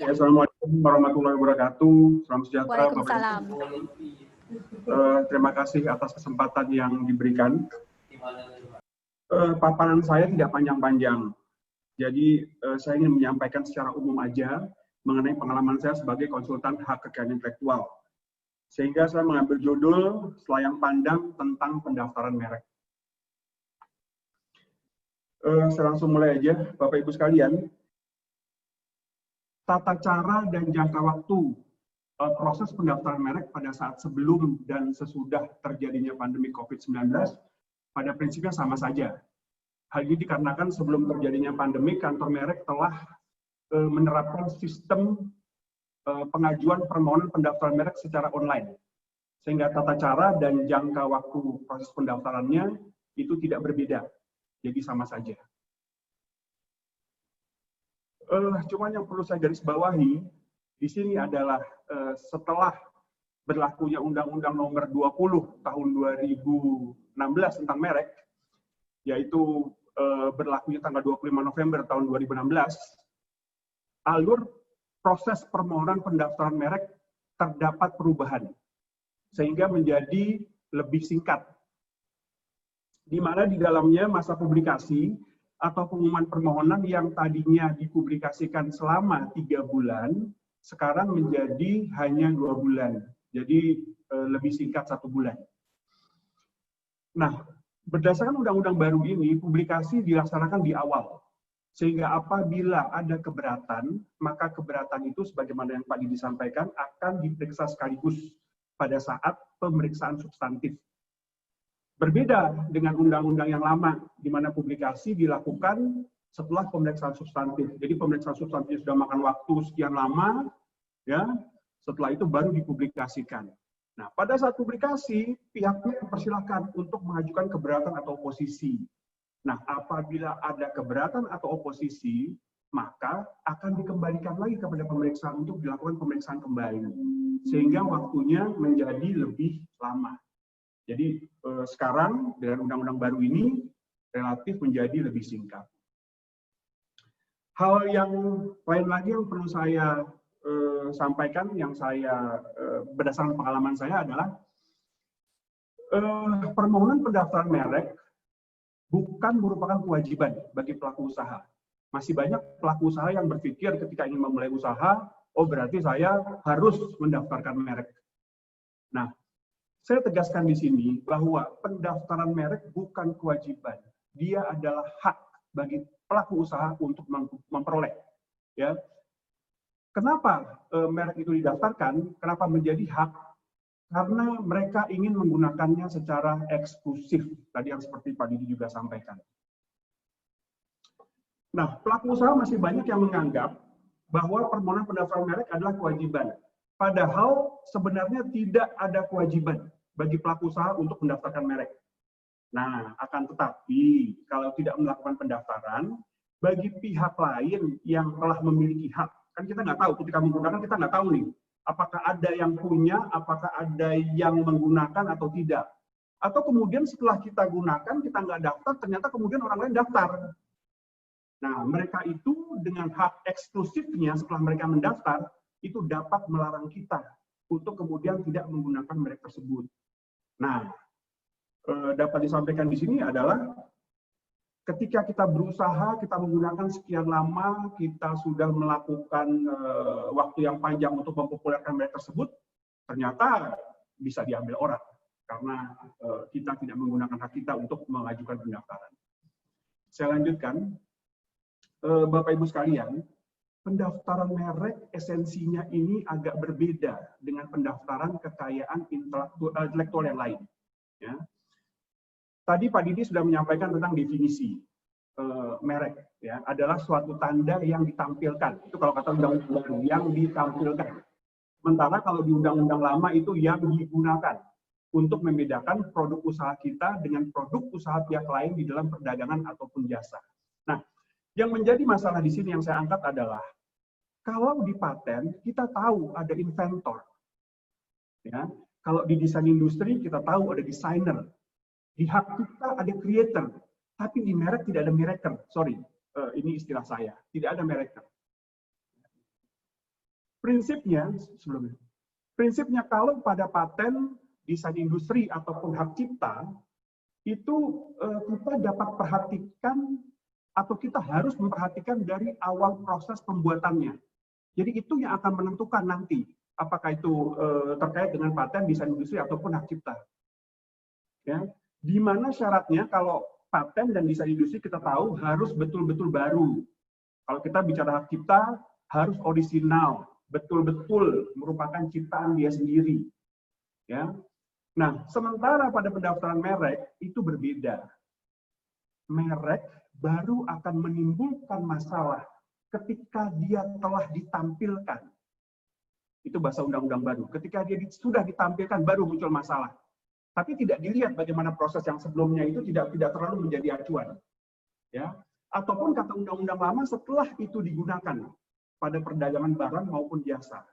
Ya, Assalamualaikum warahmatullahi wabarakatuh. Salam sejahtera, Bapak Waalaikumsalam. Terima kasih atas kesempatan yang diberikan. Paparan saya tidak panjang-panjang. Jadi, saya ingin menyampaikan secara umum aja mengenai pengalaman saya sebagai konsultan hak kekayaan intelektual. Sehingga saya mengambil judul Selayang Pandang tentang pendaftaran merek. Saya langsung mulai aja, Bapak Ibu sekalian. Tata cara dan jangka waktu proses pendaftaran merek pada saat sebelum dan sesudah terjadinya pandemi COVID-19 pada prinsipnya sama saja. Hal ini dikarenakan sebelum terjadinya pandemi, kantor merek telah menerapkan sistem pengajuan permohonan pendaftaran merek secara online. Sehingga tata cara dan jangka waktu proses pendaftarannya itu tidak berbeda. Jadi sama saja. Cuman yang perlu saya garis bawahi di sini adalah setelah berlakunya Undang-Undang Nomor 20 Tahun 2016 tentang merek, yaitu berlakunya tanggal 25 November tahun 2016, alur proses permohonan pendaftaran merek terdapat perubahan sehingga menjadi lebih singkat, di mana di dalamnya masa publikasi atau pengumuman permohonan yang tadinya dipublikasikan selama 3 bulan, sekarang menjadi hanya 2 bulan. Jadi lebih singkat 1 bulan. Nah, berdasarkan undang-undang baru ini, publikasi dilaksanakan di awal. Sehingga apabila ada keberatan, maka keberatan itu sebagaimana yang Pak Didi sampaikan akan diperiksa sekaligus pada saat pemeriksaan substantif. Berbeda dengan undang-undang yang lama, di mana publikasi dilakukan setelah pemeriksaan substantif. Jadi pemeriksaan substantif sudah makan waktu sekian lama, ya. Setelah itu baru dipublikasikan. Nah, pada saat publikasi, pihaknya dipersilakan untuk mengajukan keberatan atau oposisi. Nah, apabila ada keberatan atau oposisi, maka akan dikembalikan lagi kepada pemeriksaan untuk dilakukan pemeriksaan kembali, sehingga waktunya menjadi lebih lama. Jadi sekarang dengan undang-undang baru ini relatif menjadi lebih singkat. Hal yang lain lagi yang perlu saya sampaikan, yang saya berdasarkan pengalaman saya adalah permohonan pendaftaran merek bukan merupakan kewajiban bagi pelaku usaha. Masih banyak pelaku usaha yang berpikir ketika ingin memulai usaha, oh berarti saya harus mendaftarkan merek. Nah, saya tegaskan di sini bahwa pendaftaran merek bukan kewajiban. Dia adalah hak bagi pelaku usaha untuk memperoleh. Ya. Kenapa merek itu didaftarkan? Kenapa menjadi hak? Karena mereka ingin menggunakannya secara eksklusif. Tadi yang seperti Pak Didi juga sampaikan. Nah, pelaku usaha masih banyak yang menganggap bahwa permohonan pendaftaran merek adalah kewajiban. Padahal sebenarnya tidak ada kewajiban bagi pelaku usaha untuk mendaftarkan merek. Nah, akan tetapi kalau tidak melakukan pendaftaran, bagi pihak lain yang telah memiliki hak, kan kita nggak tahu, ketika menggunakan kita nggak tahu nih, apakah ada yang punya, apakah ada yang menggunakan atau tidak. Atau kemudian setelah kita gunakan, kita nggak daftar, ternyata kemudian orang lain daftar. Nah, mereka itu dengan hak eksklusifnya setelah mereka mendaftar, itu dapat melarang kita untuk kemudian tidak menggunakan merek tersebut. Nah, dapat disampaikan di sini adalah ketika kita berusaha, kita menggunakan sekian lama, kita sudah melakukan waktu yang panjang untuk mempopulerkan merek tersebut, ternyata bisa diambil orang karena kita tidak menggunakan hak kita untuk mengajukan pendaftaran. Saya lanjutkan, Bapak Ibu sekalian, pendaftaran merek esensinya ini agak berbeda dengan pendaftaran kekayaan intelektual yang lain. Ya. Tadi Pak Didi sudah menyampaikan tentang definisi merek, ya, adalah suatu tanda yang ditampilkan. Itu kalau kata undang-undang yang ditampilkan. Sementara kalau di undang-undang lama itu yang digunakan untuk membedakan produk usaha kita dengan produk usaha pihak lain di dalam perdagangan ataupun jasa. Nah, yang menjadi masalah di sini yang saya angkat adalah kalau di paten kita tahu ada inventor, ya. Kalau di desain industri kita tahu ada desainer, di hak kita ada creator, tapi di merek tidak ada maker. Sorry, ini istilah saya, tidak ada maker. prinsipnya kalau pada paten, desain industri ataupun hak cipta itu kita dapat perhatikan atau kita harus memperhatikan dari awal proses pembuatannya. Jadi itu yang akan menentukan nanti apakah itu terkait dengan paten, desain industri ataupun hak cipta. Ya, di mana syaratnya kalau paten dan desain industri kita tahu harus betul-betul baru. Kalau kita bicara hak cipta harus orisinal, betul-betul merupakan ciptaan dia sendiri. Ya. Nah, sementara pada pendaftaran merek itu berbeda. Merek baru akan menimbulkan masalah ketika dia telah ditampilkan. Itu bahasa undang-undang baru. Ketika dia sudah ditampilkan baru muncul masalah. Tapi tidak dilihat bagaimana proses yang sebelumnya itu tidak terlalu menjadi acuan. Ya. Ataupun kata undang-undang lama setelah itu digunakan pada perdagangan barang maupun jasa.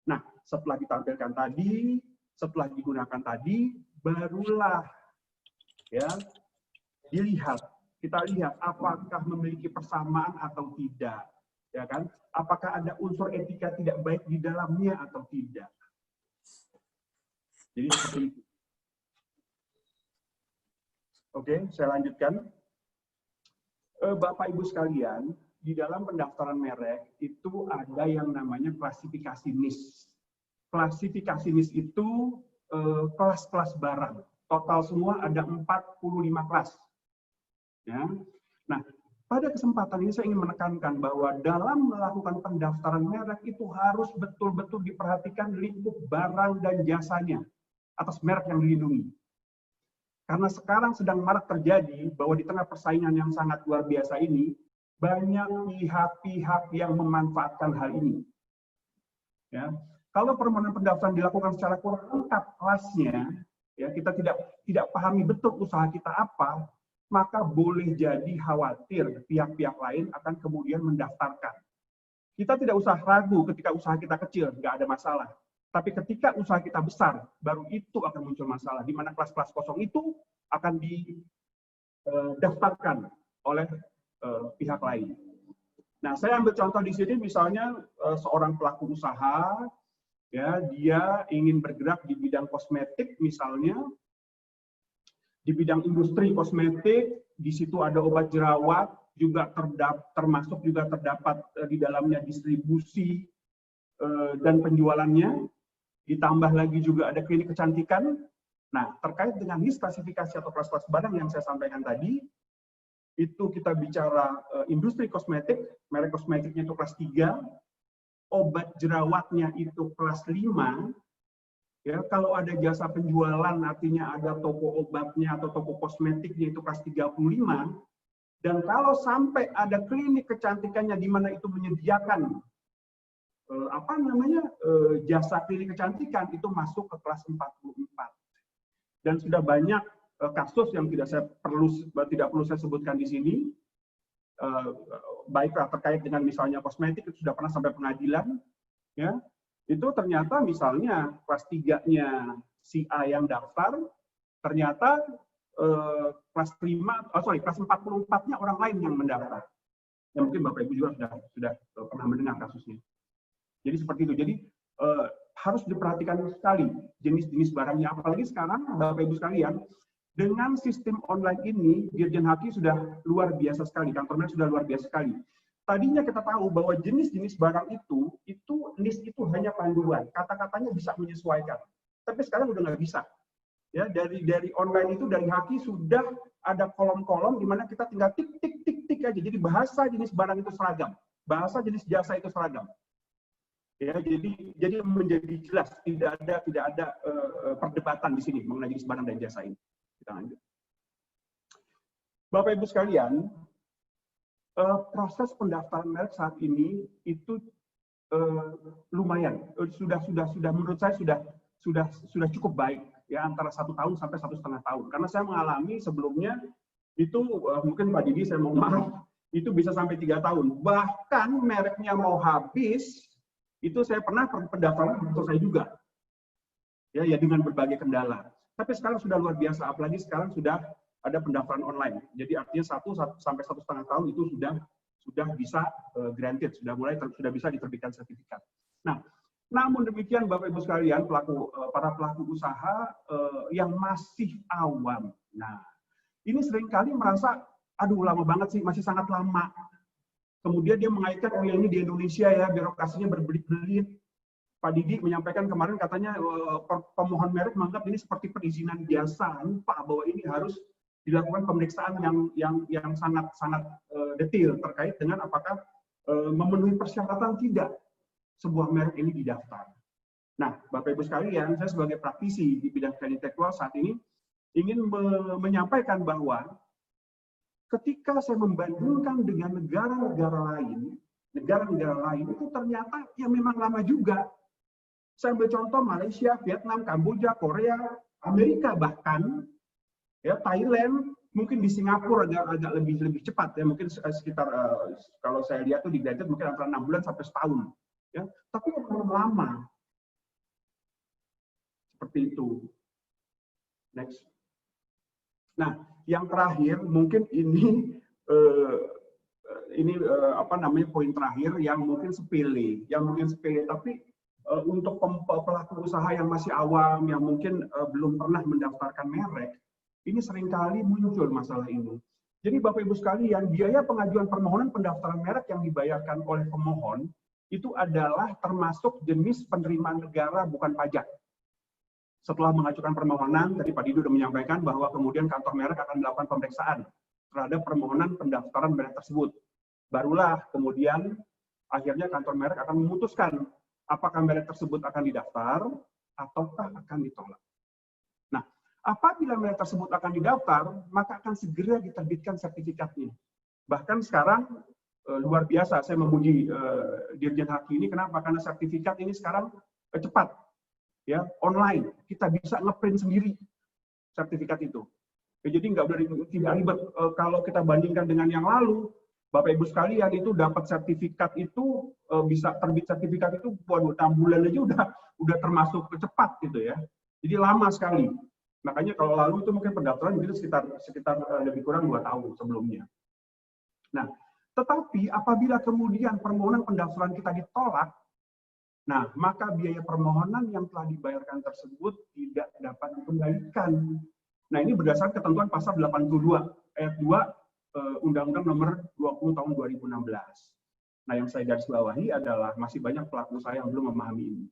Nah, setelah ditampilkan tadi, setelah digunakan tadi, barulah ya dilihat. Kita lihat apakah memiliki persamaan atau tidak. Ya kan? Apakah ada unsur etika tidak baik di dalamnya atau tidak. Jadi seperti itu. Oke, saya lanjutkan. Bapak Ibu sekalian, di dalam pendaftaran merek itu ada yang namanya klasifikasi NIS. Klasifikasi NIS itu kelas-kelas barang. Total semua ada 45 kelas. Ya. Nah, pada kesempatan ini saya ingin menekankan bahwa dalam melakukan pendaftaran merek itu harus betul-betul diperhatikan lingkup barang dan jasanya atas merek yang dilindungi. Karena sekarang sedang marak terjadi bahwa di tengah persaingan yang sangat luar biasa ini, banyak pihak-pihak yang memanfaatkan hal ini. Ya. Kalau permohonan pendaftaran dilakukan secara kurang lengkap kelasnya, ya, kita tidak pahami betul usaha kita apa, maka boleh jadi khawatir pihak-pihak lain akan kemudian mendaftarkan. Kita tidak usah ragu ketika usaha kita kecil, nggak ada masalah. Tapi ketika usaha kita besar, baru itu akan muncul masalah, di mana kelas-kelas kosong itu akan didaftarkan oleh pihak lain. Nah, saya ambil contoh di sini, misalnya seorang pelaku usaha, ya, dia ingin bergerak di bidang kosmetik, misalnya, di bidang industri kosmetik, di situ ada obat jerawat, juga termasuk juga terdapat di dalamnya distribusi dan penjualannya, ditambah lagi juga ada klinik kecantikan. Nah, terkait dengan NIS klasifikasi atau kelas-kelas barang yang saya sampaikan tadi, itu kita bicara industri kosmetik, merek kosmetiknya itu kelas 3, obat jerawatnya itu kelas 5, ya, kalau ada jasa penjualan artinya ada toko obatnya atau toko kosmetiknya itu kelas 35, dan kalau sampai ada klinik kecantikannya di mana itu menyediakan jasa klinik kecantikan itu masuk ke kelas 44. Dan sudah banyak kasus yang tidak perlu saya sebutkan di sini, baiklah terkait dengan misalnya kosmetik itu sudah pernah sampai pengadilan, ya. Itu ternyata misalnya kelas 3-nya si A yang daftar, ternyata kelas 44-nya orang lain yang mendaftar. Ya mungkin Bapak Ibu juga sudah pernah mendengar kasusnya. Jadi seperti itu. Jadi harus diperhatikan sekali jenis-jenis barangnya. Apalagi sekarang Bapak Ibu sekalian, dengan sistem online ini, Dirjen Haki sudah luar biasa sekali, kantor merek sudah luar biasa sekali. Tadinya kita tahu bahwa jenis-jenis barang itu NIS itu hanya panduan, kata-katanya bisa menyesuaikan. Tapi sekarang udah nggak bisa. Ya, dari online itu, dari Haki sudah ada kolom-kolom di mana kita tinggal tik aja. Jadi bahasa jenis barang itu seragam, bahasa jenis jasa itu seragam. Ya, jadi menjadi jelas, tidak ada perdebatan di sini mengenai jenis barang dan jasa ini. Kita lanjut. Bapak Ibu sekalian, proses pendaftaran merek saat ini itu lumayan, sudah menurut saya sudah cukup baik, ya, antara 1 tahun sampai 1,5 tahun. Karena saya mengalami sebelumnya itu mungkin Pak Didi, saya mohon maaf, itu bisa sampai 3 tahun. Bahkan mereknya mau habis, itu saya pernah pendaftaran selesai juga, ya dengan berbagai kendala. Tapi sekarang sudah luar biasa, apalagi sekarang sudah ada pendaftaran online. Jadi artinya 1 sampai 1,5 tahun itu sudah bisa granted, sudah bisa diterbitkan sertifikat. Nah, Namun demikian Bapak Ibu sekalian, para pelaku usaha yang masih awam. Nah, ini seringkali merasa, aduh lama banget sih, masih sangat lama. Kemudian dia mengaitkan, oh ya ini di Indonesia ya, birokrasinya berbelit-belit. Pak Didi menyampaikan kemarin katanya pemohon merek menganggap ini seperti perizinan biasa, lupa bahwa ini harus dilakukan pemeriksaan yang sangat detail terkait dengan apakah memenuhi persyaratan tidak sebuah merek ini didaftar. Nah, Bapak Ibu sekalian, saya sebagai praktisi di bidang kekayaan intelektual saat ini ingin menyampaikan bahwa ketika saya membandingkan dengan negara-negara lain itu ternyata ya memang lama juga. Saya ambil contoh Malaysia, Vietnam, Kamboja, Korea, Amerika bahkan, ya Thailand, mungkin di Singapura agak lebih cepat ya, mungkin sekitar kalau saya lihat tuh di United mungkin antara 6 bulan sampai setahun. Ya, tapi belum lama. Seperti itu. Next. Nah, yang terakhir mungkin ini apa namanya poin terakhir yang mungkin sepele, tapi untuk pelaku usaha yang masih awam, yang mungkin belum pernah mendaftarkan merek, ini seringkali muncul masalah ini. Jadi Bapak Ibu sekalian, biaya pengajuan permohonan pendaftaran merek yang dibayarkan oleh pemohon itu adalah termasuk jenis penerimaan negara bukan pajak. Setelah mengajukan permohonan, tadi Pak Didi sudah menyampaikan bahwa kemudian kantor merek akan melakukan pemeriksaan terhadap permohonan pendaftaran merek tersebut. Barulah kemudian akhirnya kantor merek akan memutuskan apakah merek tersebut akan didaftar ataukah akan ditolak. Nah, apabila merek tersebut akan didaftar, maka akan segera diterbitkan sertifikatnya. Bahkan sekarang luar biasa, saya memuji Dirjen Haki ini, kenapa? Karena sertifikat ini sekarang cepat, ya online, kita bisa ngeprint sendiri sertifikat itu. Ya, jadi tidak ribet. Kalau kita bandingkan dengan yang lalu, Bapak Ibu sekalian itu dapat sertifikat itu bisa terbit sertifikat itu waduh 6 bulan aja udah termasuk cepat gitu ya. Jadi lama sekali. Makanya kalau lalu itu mungkin pendaftaran itu sekitar lebih kurang 2 tahun sebelumnya. Nah, tetapi apabila kemudian permohonan pendaftaran kita ditolak, nah maka biaya permohonan yang telah dibayarkan tersebut tidak dapat dikembalikan. Nah, ini berdasarkan ketentuan pasal 82 ayat 2 Undang-Undang Nomor 20 tahun 2016. Nah, yang saya garis bawahi adalah masih banyak pelaku usaha yang belum memahami ini.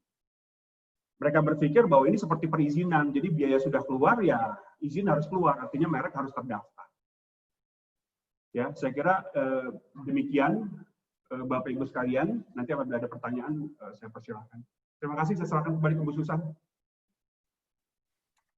Mereka berpikir bahwa ini seperti perizinan, jadi biaya sudah keluar ya izin harus keluar, artinya merek harus terdaftar. Ya, saya kira demikian Bapak Ibu sekalian. Nanti apabila ada pertanyaan saya persilahkan. Terima kasih, saya serahkan kembali ke Bu Susan.